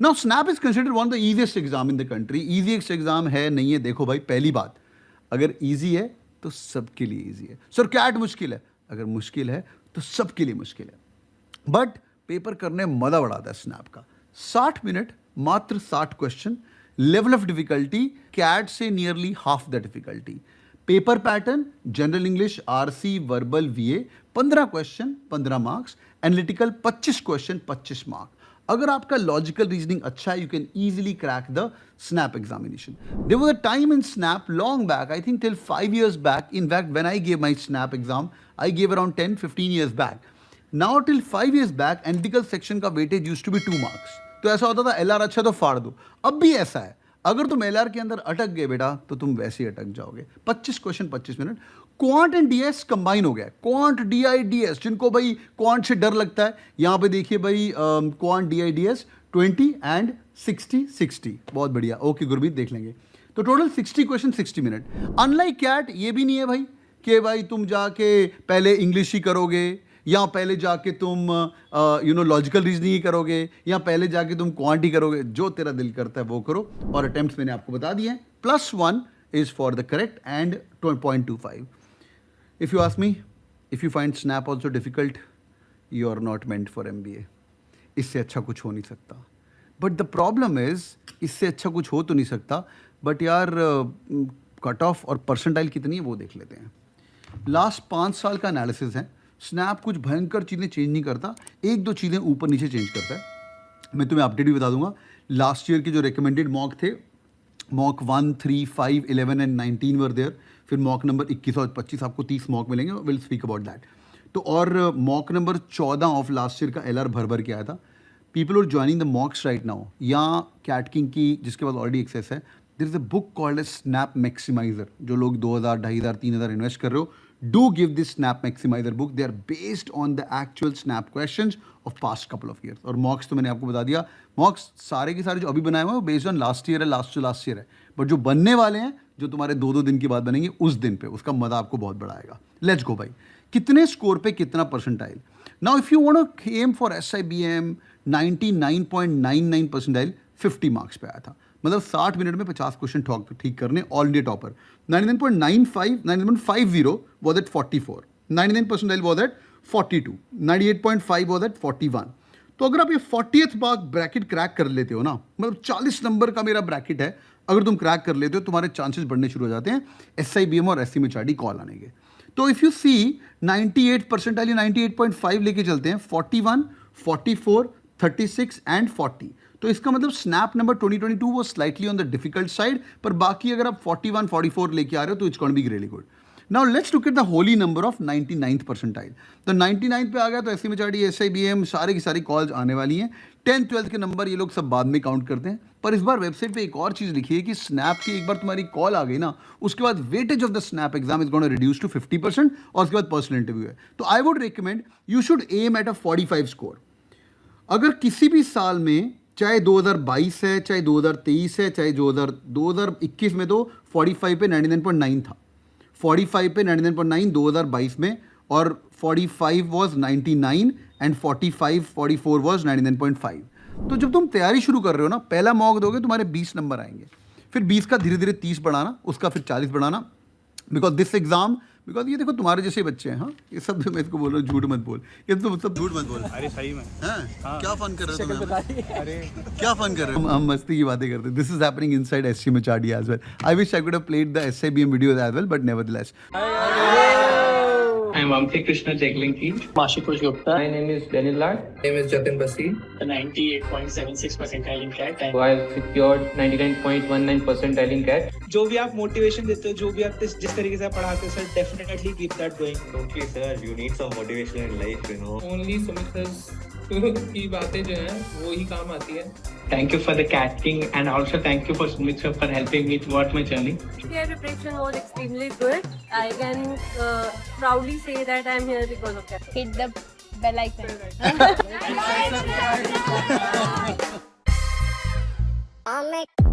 Now snap is considered one of the easiest exam in the country. Easiest exam है नहीं है, देखो भाई पहली बात, अगर इजी है तो सबके लिए इजी है. सर कैट मुश्किल है, अगर मुश्किल है तो सबके लिए मुश्किल है. बट पेपर करने में मजा बढ़ाता है स्नैप का. 60 मिनट, मात्र 60 question, level of difficulty CAT से nearly half the difficulty. Paper pattern general English, RC, verbal, VA, 15 question 15 marks, analytical 25 question 25 marks. अगर आपका लॉजिकल रीजनिंग अच्छा है, you can easily crack the snap examination. There was a time in snap long back, I think till 5 years back, in fact when I gave my snap exam I gave around 10-15 years back. Now till 5 years back analytical section का weightage used to be 2 marks. तो ऐसा होता था LR अच्छा तो फाड़ दो. अब भी ऐसा है, अगर तुम LR के अंदर अटक गए बेटा तो तुम वैसे ही अटक जाओगे. 25 question 25 minute. Quant and DS combine हो गया. क्वांट DIDS, जिनको भाई क्वांट से डर लगता है, यहाँ पे देखिए भाई क्वांट DIDS 20 एंड 60. बहुत बढ़िया. ओके गुरमीत, देख लेंगे. तो total 60 question 60 minute. Unlike CAT ये भी नहीं है भाई कि भाई तुम जाके पहले इंग्लिश ही करोगे, या पहले जाके तुम लॉजिकल रीजनिंग ही करोगे, या पहले जाके तुम क्वांट ही करोगे. जो तेरा दिल करता है वो करो. और अटेम्प्ट्स मैंने आपको बता दिए हैं. +1 is for the correct and 0.25. If you ask me, if you find snap also difficult, you are not meant for MBA. इससे अच्छा कुछ हो नहीं सकता. But the problem is, इससे अच्छा कुछ हो तो नहीं सकता, but यार कट ऑफ और परसेंटाइल कितनी है वो देख लेते हैं. लास्ट 5 साल का एनालिसिस है. स्नैप कुछ भयंकर चीज़ें चेंज नहीं करता, 1-2 चीज़ें ऊपर नीचे चेंज करता है. मैं तुम्हें अपडेट भी बता दूंगा. लास्ट ईयर के जो रिकमेंडेड मॉक थे, मॉक 1, 3, 5, 11 एंड 19 वर देयर. फिर मॉक नंबर 21 और 25, आपको 30 मॉक मिलेंगे. Will speak about that. तो और mock number 14 of last year का LR भर के आया था. People are joining the mocks right now. या कैट किंग की जिसके पास ऑलरेडी एक्सेस है, there is a book called as SNAP maximizer. जो लोग 2000, 2500, 3000 इन्वेस्ट कर रहे हो, do give this SNAP maximizer book. They are based on the actual SNAP questions of past couple of years. और मॉक्स तो मैंने आपको बता दिया, मॉक्स सारे के सारे जो अभी बनाए हुए हैं वो बेस्ड ऑन लास्ट ईयर है, लास्ट ईयर है. बट जो बनने वाले हैं, जो तुम्हारे 2-2 दिन के बाद बनेंगे, उस दिन पे उसका मजा आपको बहुत बड़ा आएगा. लेट्स गो भाई. कितने स्कोर पे कितना percentile. Now if you want to aim for SIBM 99.99 percentile, 50 marks पे आया था. मतलब 60 मिनट में 50 क्वेश्चन ठीक करने. All India topper 99.50 was at 44. 99 percentile was at 42. 98.5 was at 41. तो अगर आप ये 40th मार्क ब्रैकेट क्रैक कर लेते हो ना, मतलब 40 नंबर का मेरा ब्रैकेट है, अगर तुम क्रैक कर लेते हो तुम्हारे चांसेस बढ़ने शुरू हो जाते हैं SIBM और SCMHRD कॉल आने के. तो इफ़ यू सी 98 परसेंटाइल, 98.5 लेके चलते हैं. 41, 44, 36 एंड 40. तो इसका मतलब स्नैप नंबर 2022 वो slightly on the difficult side, पर बाकी अगर आप 41, 44 लेके आ रहे हो तो it's going to be really good. Now let's look at the holy number of 99th percentile. तो 99 पे आ गया तो SCMHRD, SIBM सारे की सारी कॉल्स आने वाली हैं. 10th 12th के नंबर ये लोग सब बाद में काउंट करते हैं. पर इस बार वेबसाइट पे एक और चीज़ लिखी है कि स्नैप की एक बार तुम्हारी कॉल आ गई ना, उसके बाद weightage of the SNAP exam is gonna reduce to 50% और उसके बाद पर्सनल इंटरव्यू है. तो I would recommend you should aim at a 45 score. अगर किसी भी साल में, चाहे 2022 है, चाहे 2023 है, चाहे 2021 में, तो 45 पे 99.9 था. 45 पे 99.9 2022 में, और 45 वॉज 99 एंड 44 वॉज 99.5. तो जब तुम तैयारी शुरू कर रहे हो ना, पहला मॉक दोगे तुम्हारे 20 नंबर आएंगे. फिर 20 का धीरे धीरे 30 बढ़ाना, उसका फिर 40 बढ़ाना. बिकॉज ये देखो तुम्हारे जैसे बच्चे हैं. हाँ, ये सब मैं इसको बोल रहा हूँ, झूठ मत बोल. ये तो सब झूठ मत बोल. अरे सही में. हाँ, क्या फन कर रहे हो तुम? अरे क्या फन कर रहे हो? हम मस्ती की बातें करते हैं. This is happening inside SCMHRD as well. I wish I could have played the SIBM videos as well, but nevertheless. I'm Amti Krishna Jaglinki. Mashutosh Gupta. My name is Daniel Lad. My name is Jatin Basi. The 98.76 percentile in CAT. So I secured 99.19 percentile in CAT. जो भी आप motivation देते हो, जो भी आप जिस तरीके से पढ़ाते हो sir, definitely keep that going. Totally sir, you need some motivation in life, you know. Only Sumit की बातें जो हैं वो ही काम आती है. Thank you for the CAT King and also thank you for Sumit sir for helping me throughout my journey. Their preparation was extremely good. I can proudly say that I am here because of that. Hit the bell icon. I'll make